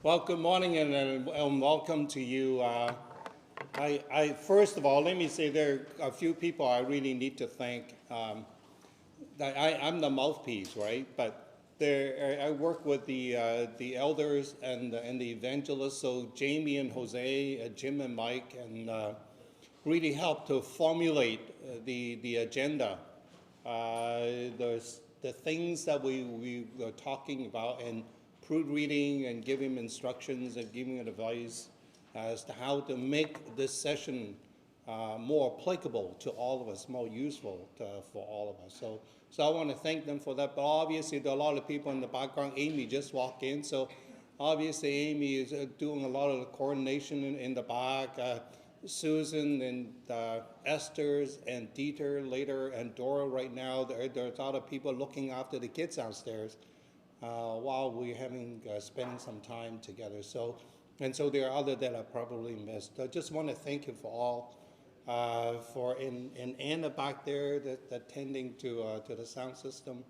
Well, good morning and welcome to you. First of all, let me say there are a few people I really need to thank. I'm the mouthpiece, right? But I work with the elders and the evangelists. So Jamie and Jose, Jim and Mike, and really help to formulate the agenda, the things that we are talking about, and proofreading and giving instructions and giving advice as to how to make this session more applicable to all of us, more useful for all of us. So I want to thank them for that. But obviously, there are a lot of people in the background. Amy just walked in, so obviously Amy is doing a lot of the coordination in the back. Susan and Esther's and Dieter later and Dora right now. There's other people looking after the kids downstairs while we're spending some time together. So there are others that I probably missed. I just want to thank you for all. And Anna back there that tending to the sound system.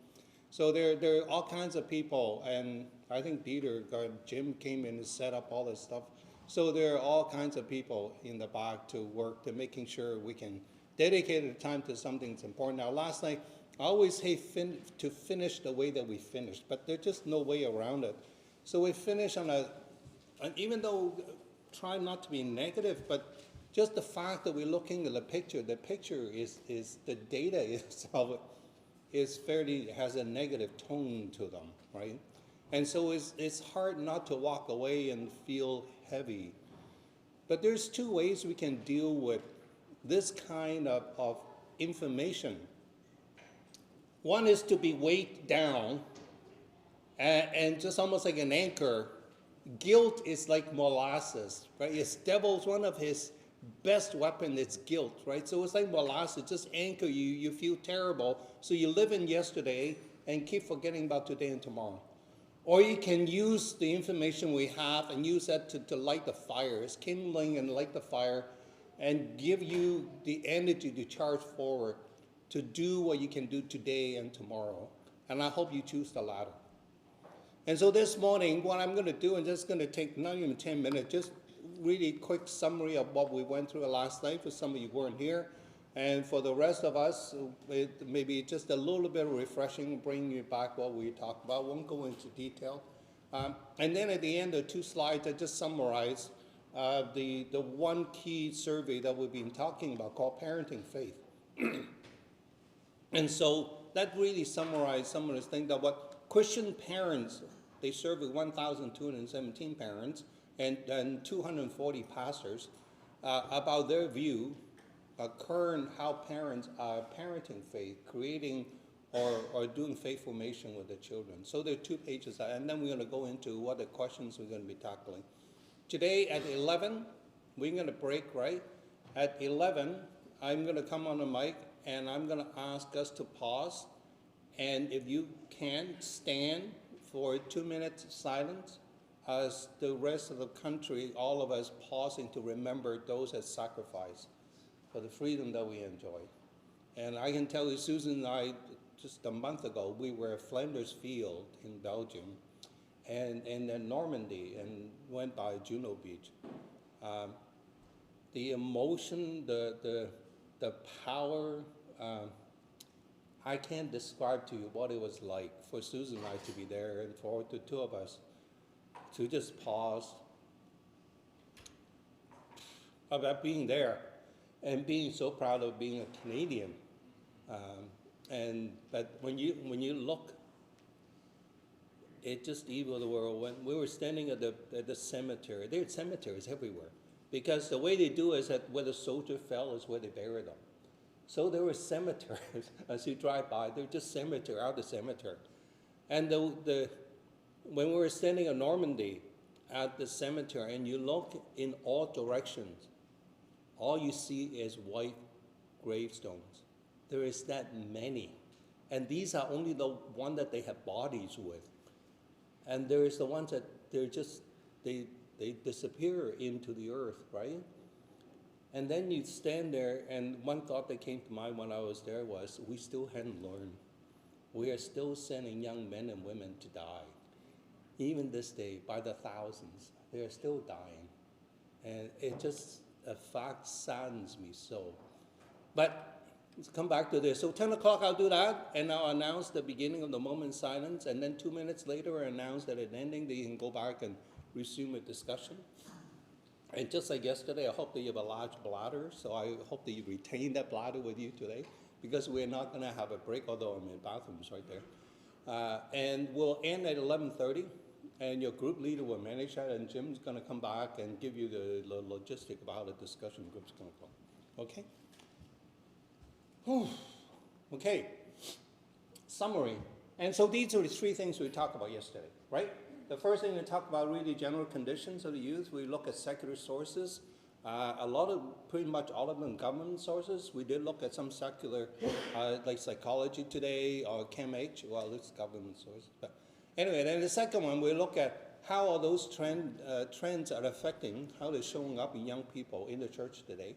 So there are all kinds of people, and I think Dieter, Jim came in and set up all this stuff. So there are all kinds of people in the back to work to making sure we can dedicate the time to something that's important. Now, last night, I always hate to finish the way that we finished, but there's just no way around it. So we finish and even though try not to be negative, but just the fact that we're looking at the picture is the data itself has a negative tone to them, right? And so it's hard not to walk away and feel heavy. But there's two ways we can deal with this kind of information. One is to be weighed down and just almost like an anchor. Guilt is like molasses, right? One of his best weapon is guilt, right? So it's like molasses, just anchor you. You feel terrible, so you live in yesterday and keep forgetting about today and tomorrow. Or you can use the information we have and use that to light the fire. It's kindling and light the fire and give you the energy to charge forward to do what you can do today and tomorrow. And I hope you choose the latter. And so this morning, what I'm going to do, and just going to take not even 10 minutes, just really quick summary of what we went through last night for some of you who weren't here. And for the rest of us, it maybe just a little bit of refreshing, bringing you back what we talked about. Won't go into detail. And then at the end of 2 slides, I just summarize the one key survey that we've been talking about called Parenting Faith. And so that really summarized some of the things that what Christian parents, they surveyed 1,217 parents and 240 pastors about their view current how parents are parenting faith, creating or doing faith formation with the children. So there are 2 pages, and then we're going to go into what the questions we're going to be tackling. Today at 11, we're going to break, right? At 11, I'm going to come on the mic, and I'm going to ask us to pause, and if you can, stand for 2 minutes silence as the rest of the country, all of us pausing to remember those that sacrificed for the freedom that we enjoy. And I can tell you, Susan and I, just a month ago, we were at Flanders Field in Belgium and in Normandy and went by Juno Beach. The emotion, the power, I can't describe to you what it was like for Susan and I to be there and for the 2 of us to just pause about being there. And being so proud of being a Canadian, but when you look, it just evil the world. When we were standing at the cemetery, there are cemeteries everywhere, because the way they do is that where the soldier fell is where they buried them. So there were cemeteries as you drive by. They're just cemetery out the cemetery, and when we were standing in Normandy at the cemetery, and you look in all directions, all you see is white gravestones. There is that many. And these are only the one that they have bodies with. And there is the ones that they disappear into the earth, right? And then you stand there, and one thought that came to mind when I was there was, we still hadn't learned. We are still sending young men and women to die. even this day, by the thousands, they're still dying. And it just, a fact saddens me so. But let's come back to this. So 10 o'clock, I'll do that, and I'll announce the beginning of the moment of silence, and then 2 minutes later, I announce that at ending, they can go back and resume a discussion. And just like yesterday, I hope that you have a large bladder, so I hope that you retain that bladder with you today, because we're not going to have a break, although I'm in bathrooms right there. And we'll end at 11:30, and your group leader will manage that, and Jim's going to come back and give you the logistic of how the discussion group's going to go. Okay? Whew. Okay. Summary. And so these are the three things we talked about yesterday, right? The first thing we talked about really general conditions of the youth. We look at secular sources. Pretty much all of them government sources. We did look at some secular, like psychology today or CAMH. Well, it's government sources. But anyway, then the second one, we look at how all those trends are affecting, how they're showing up in young people in the church today.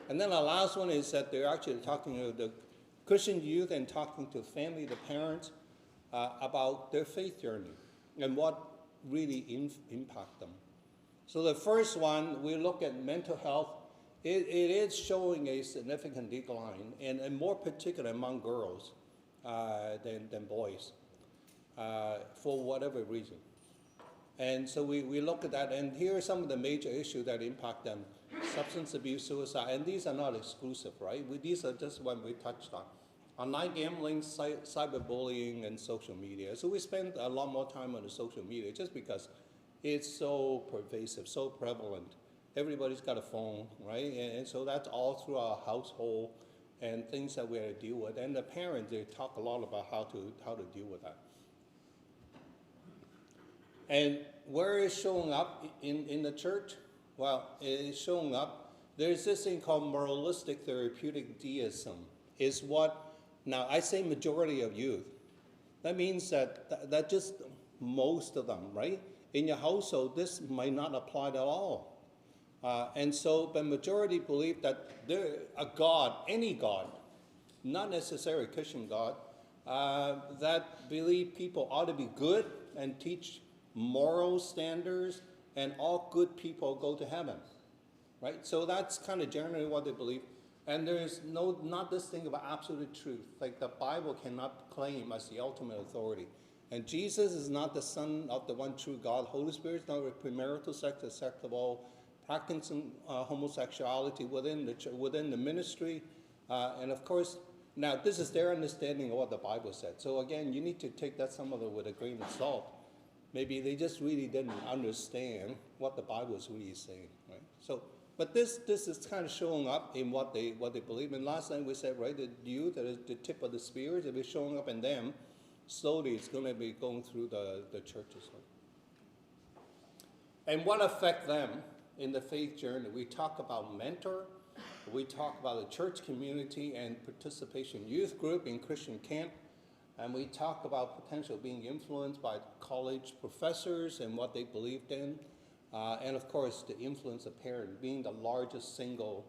And then the last one is that they're actually talking to the Christian youth and talking to family, the parents, about their faith journey and what really impact them. So the first one, we look at mental health. It is showing a significant decline, and more particular among girls than boys, for whatever reason. And so we look at that, and here are some of the major issues that impact them. Substance abuse, suicide, and these are not exclusive, right? These are just what we touched on. Online gambling, cyberbullying, and social media. So we spend a lot more time on the social media just because it's so pervasive, so prevalent. Everybody's got a phone, right? And so that's all through our household and things that we have to deal with. And the parents, they talk a lot about how to deal with that. And where is showing up in the church? Well, it is showing up. There's this thing called moralistic therapeutic deism. Is what, now I say majority of youth. That means that just most of them, right? In your household, this might not apply at all. And so the majority believe that there a God, any God, not necessarily Christian God, that believe people ought to be good and teach moral standards, and all good people go to heaven, right? So that's kind of generally what they believe. And there's not this thing about absolute truth. Like the Bible cannot claim as the ultimate authority. And Jesus is not the Son of the one true God. Holy Spirit is not premarital sex acceptable, practicing homosexuality within the ministry. And of course, now this is their understanding of what the Bible said. So again, you need to take that some of it with a grain of salt. Maybe they just really didn't understand what the Bible is really saying, right? So, but this is kind of showing up in what they believe. And last time we said, right, the youth that is the tip of the spear. If it's showing up in them, slowly it's going to be going through the churches. And what affect them in the faith journey? We talk about mentor. We talk about the church community and participation youth group in Christian camp. And we talk about potential being influenced by college professors and what they believed in. And of course, the influence of parents being the largest single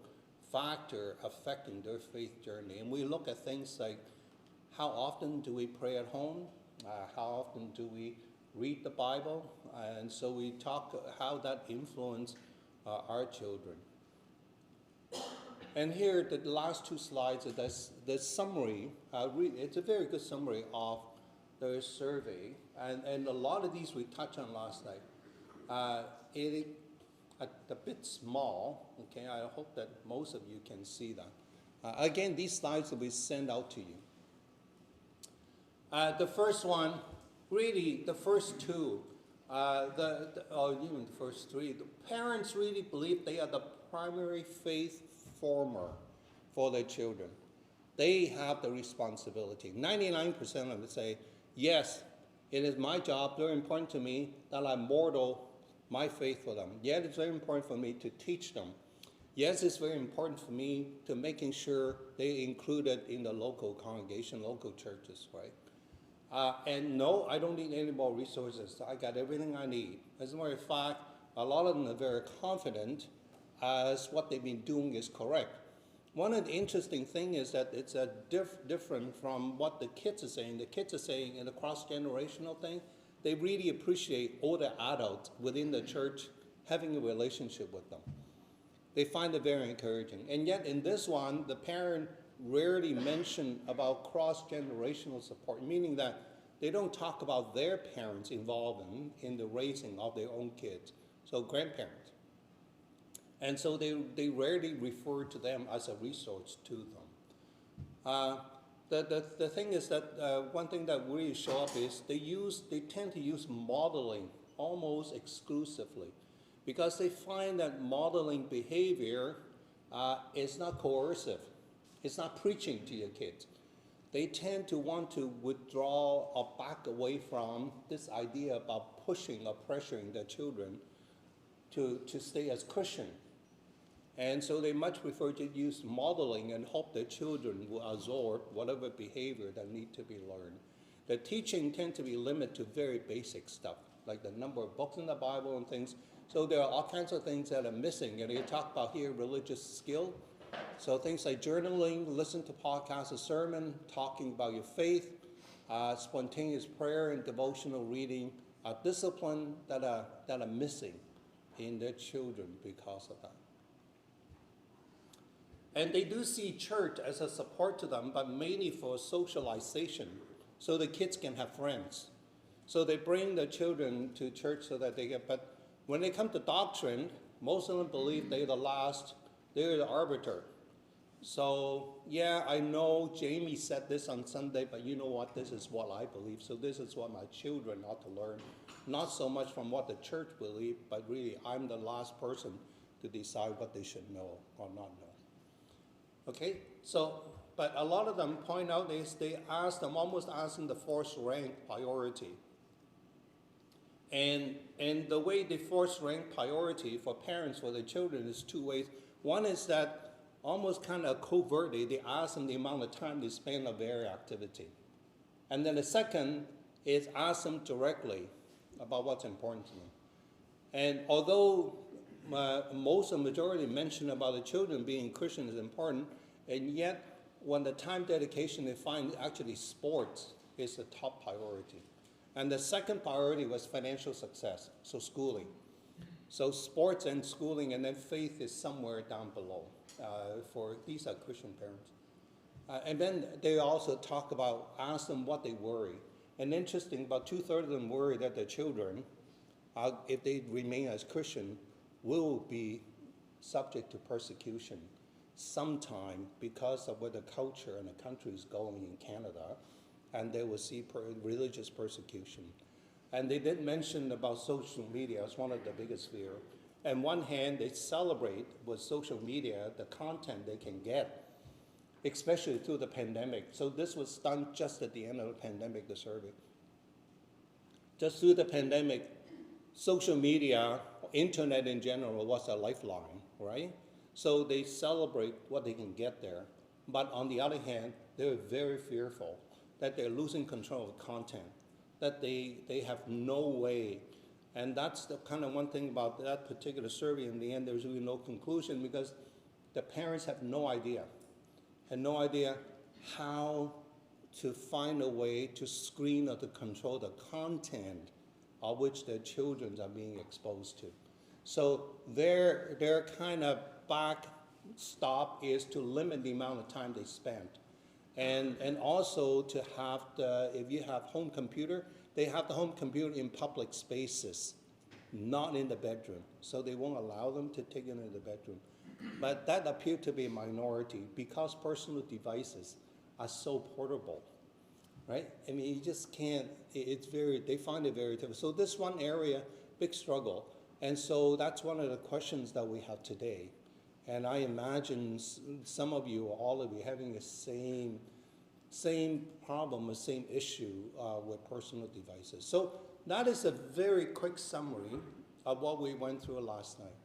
factor affecting their faith journey. And we look at things like how often do we pray at home? How often do we read the Bible? And so we talk how that influenced our children. And here, the last two slides are the summary. It's a very good summary of the survey. And a lot of these we touched on last night. It's a bit small, okay? I hope that most of you can see that. Again, these slides will be sent out to you. The first one, really, the first two, or even the first three, the parents really believe they are the primary faith former for their children. They have the responsibility. 99% of them say, yes, it is my job, very important to me that I model my faith for them. Yet it's very important for me to teach them. Yes, it's very important for me to making sure they included in the local congregation, local churches, right? And no, I don't need any more resources. I got everything I need. As a matter of fact, a lot of them are very confident as what they've been doing is correct. One of the interesting things is that it's different from what the kids are saying. The kids are saying in the cross-generational thing, they really appreciate older adults within the church having a relationship with them. They find it very encouraging. And yet in this one, the parent rarely mention about cross-generational support, meaning that they don't talk about their parents involved in the raising of their own kids, so grandparents. And so they rarely refer to them as a resource to them. The thing is that one thing that really show up is they tend to use modeling almost exclusively, because they find that modeling behavior is not coercive. It's not preaching to your kids. They tend to want to withdraw or back away from this idea about pushing or pressuring their children to stay as Christian. And so they much prefer to use modeling and hope their children will absorb whatever behavior that need to be learned. The teaching tend to be limited to very basic stuff, like the number of books in the Bible and things. So there are all kinds of things that are missing. And they talk about here religious skill. So things like journaling, listen to podcasts, a sermon, talking about your faith, spontaneous prayer and devotional reading are discipline that are missing in their children because of that. And they do see church as a support to them, but mainly for socialization, so the kids can have friends. So they bring the children to church so that they get, but when they come to doctrine, most of them believe they're the arbiter. So, yeah, I know Jamie said this on Sunday, but you know what, this is what I believe, so this is what my children ought to learn. Not so much from what the church believes, but really I'm the last person to decide what they should know or not know. Okay, so, but a lot of them point out is they almost ask them the force rank priority. And the way they force rank priority for parents for their children is two ways. One is that almost kind of covertly, they ask them the amount of time they spend on various activity. And then the second is ask them directly about what's important to them. And although most of the majority mention about the children being Christian is important, and yet when the time dedication they find actually sports is the top priority. And the second priority was financial success, so schooling. So sports and schooling, and then faith is somewhere down below for these are Christian parents. And then they also talk about, ask them what they worry. And interesting, about 2/3 of them worry that their children, if they remain as Christian, will be subject to persecution sometime because of where the culture and the country is going in Canada, and they will see religious persecution. And they did mention about social media as one of the biggest fear. On one hand, they celebrate with social media the content they can get, especially through the pandemic. So this was done just at the end of the pandemic, the survey. Just through the pandemic, social media, internet in general, was a lifeline, right? So they celebrate what they can get there. But on the other hand, they're very fearful that they're losing control of content, that they have no way. And that's the kind of one thing about that particular survey. In the end, there's really no conclusion because the parents have no idea how to find a way to screen or to control the content of which their children are being exposed to. So their kind of backstop is to limit the amount of time they spend. And also to have if you have home computer, they have the home computer in public spaces, not in the bedroom. So they won't allow them to take it into the bedroom. But that appeared to be a minority because personal devices are so portable, right? I mean, you just can't, they find it very difficult. So this one area, big struggle. And so that's one of the questions that we have today. And I imagine some of you, or all of you, having the same problem, the same issue with personal devices. So that is a very quick summary of what we went through last night.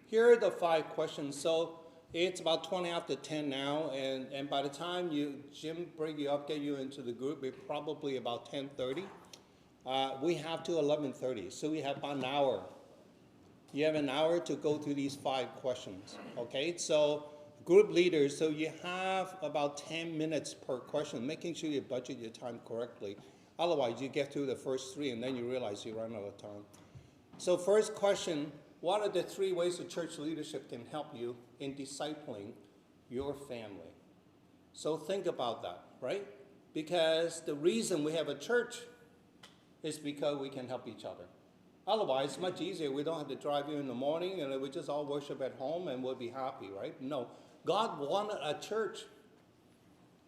Here are the 5 questions. So it's about 20 after 10 now, and by the time Jim bring you up, get you into the group, it's probably about 10:30. We have to 11:30, so we have about an hour. You have an hour to go through these 5 questions, okay? So group leaders, so you have about 10 minutes per question, making sure you budget your time correctly. Otherwise, you get through the first three and then you realize you run out of time. So first question, what are the three ways the church leadership can help you in discipling your family? So think about that, right? Because the reason we have a church is because we can help each other. Otherwise, it's much easier. We don't have to drive you in the morning and we just all worship at home and we'll be happy, right? No. God wanted a church.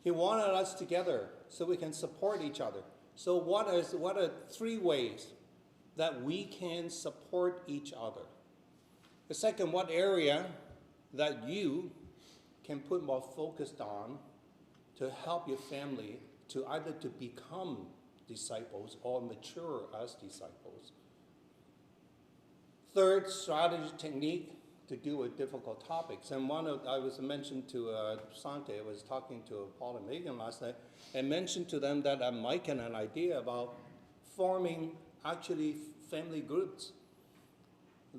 He wanted us together so we can support each other. So what are three ways that we can support each other? The second, what area that you can put more focus on to help your family to either to become disciples or mature as disciples? Third, strategy technique to deal with difficult topics. And I was mentioned to Sante, I was talking to Paul and Megan last night, and mentioned to them that I'm making an idea about forming actually family groups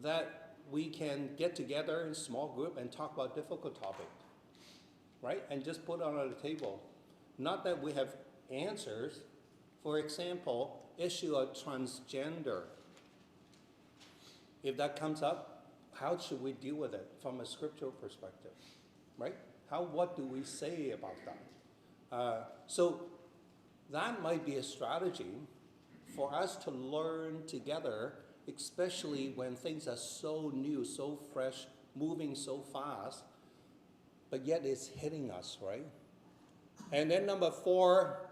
that we can get together in small group and talk about difficult topics, right? And just put it on the table. Not that we have answers. For example, issue of transgender. If that comes up, how should we deal with it from a scriptural perspective, right? What do we say about that? So that might be a strategy for us to learn together, especially when things are so new, so fresh, moving so fast, but yet it's hitting us, right? And then number four,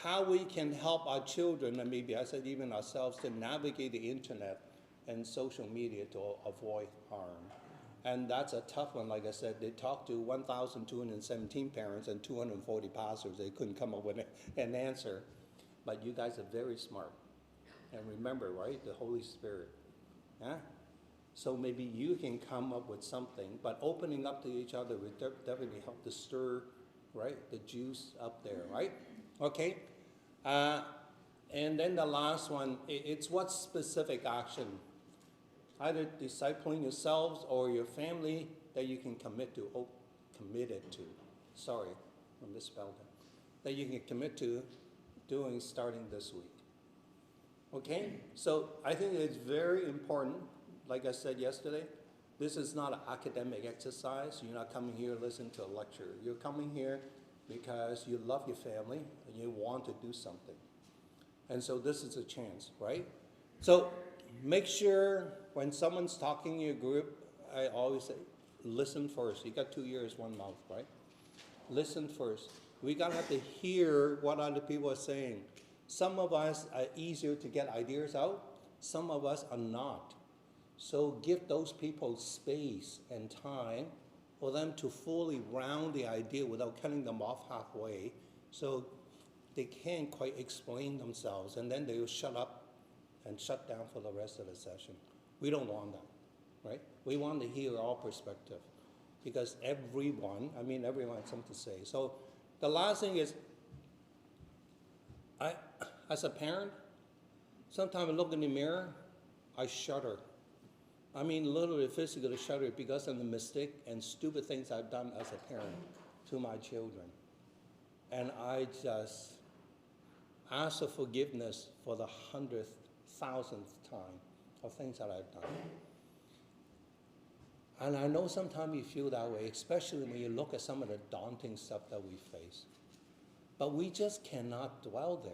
how we can help our children, and maybe I said even ourselves, to navigate the internet and social media to avoid harm. And that's a tough one. Like I said, they talked to 1,217 parents and 240 pastors. They couldn't come up with an answer. But you guys are very smart. And remember, right, the Holy Spirit. Yeah? So maybe you can come up with something, but opening up to each other would definitely help to stir, right, the juice up there, right? Okay? And then the last one, it's what specific action, either discipling yourselves or your family, that you can committed to. Sorry, I misspelled it. That you can commit to doing starting this week. Okay? So I think it's very important, like I said yesterday, this is not an academic exercise. You're not coming here to listen to a lecture. You're coming here because you love your family and you want to do something. And so this is a chance, right? So make sure when someone's talking in your group, I always say, listen first. You got 2 ears, 1 mouth, right? Listen first. We gotta have to hear what other people are saying. Some of us are easier to get ideas out. Some of us are not. So give those people space and time for them to fully round the idea without cutting them off halfway. So they can't quite explain themselves, and then they will shut up and shut down for the rest of the session. We don't want that, right? We want to hear all perspective, because everyone has something to say. So the last thing is, as a parent, sometimes I look in the mirror, I shudder. I mean, literally physically shudder because of the mistake and stupid things I've done as a parent to my children. And I just ask for forgiveness for the 100,000th time of things that I've done. And I know sometimes you feel that way, especially when you look at some of the daunting stuff that we face. But we just cannot dwell there.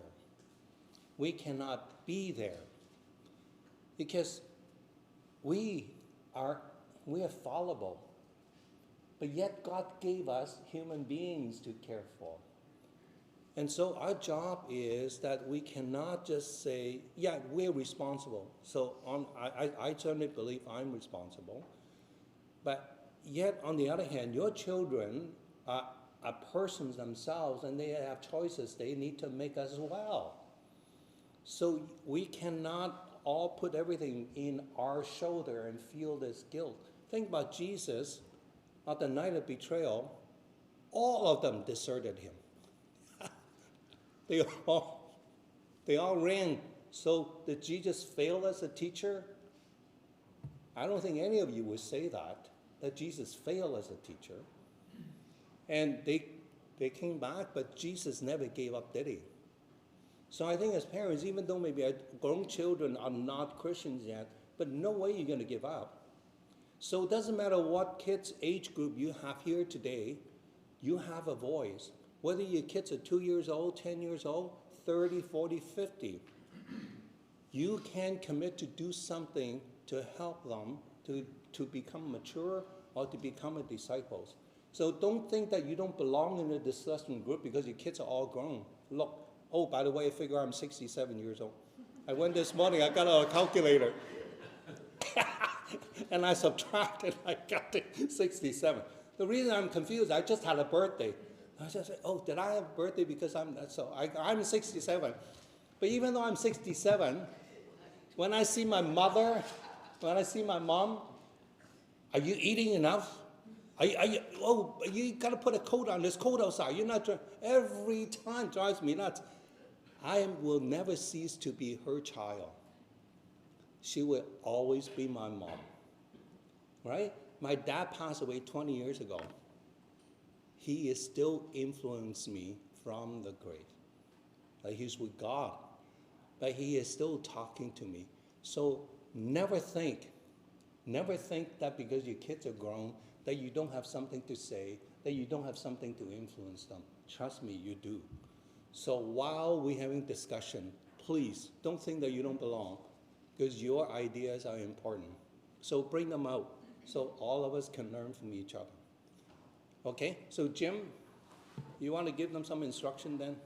We cannot be there. Because we are fallible. But yet God gave us human beings to care for. And so our job is that we cannot just say, yeah, we're responsible. So I certainly believe I'm responsible. But yet, on the other hand, your children are persons themselves, and they have choices they need to make as well. So we cannot all put everything in our shoulder and feel this guilt. Think about Jesus, on the night of betrayal, all of them deserted him. They all ran. So did Jesus fail as a teacher? I don't think any of you would say that Jesus failed as a teacher. And they came back, but Jesus never gave up, did he? So I think as parents, even though maybe our grown children are not Christians yet, but no way you're going to give up. So it doesn't matter what kids age group you have here today, you have a voice. Whether your kids are 2 years old, 10 years old, 30, 40, 50, you can commit to do something to help them to become mature or to become a disciples. So don't think that you don't belong in a discussion group because your kids are all grown. Look, oh, by the way, I figure I'm 67 years old. I went this morning, I got out a calculator. And I subtracted, I got to 67. The reason I'm confused, I just had a birthday. I just said, oh, did I have a birthday because I'm 67. But even though I'm 67, when I see my mother, when I see my mom, are you eating enough? You got to put a coat on. There's cold outside. You're not. Every time drives me nuts. I will never cease to be her child. She will always be my mom. Right? My dad passed away 20 years ago. He is still influencing me from the grave. Like he's with God. But he is still talking to me. So never think that because your kids are grown, that you don't have something to say, that you don't have something to influence them. Trust me, you do. So while we're having discussion, please don't think that you don't belong, because your ideas are important. So bring them out so all of us can learn from each other. Okay, so Jim, you want to give them some instruction then?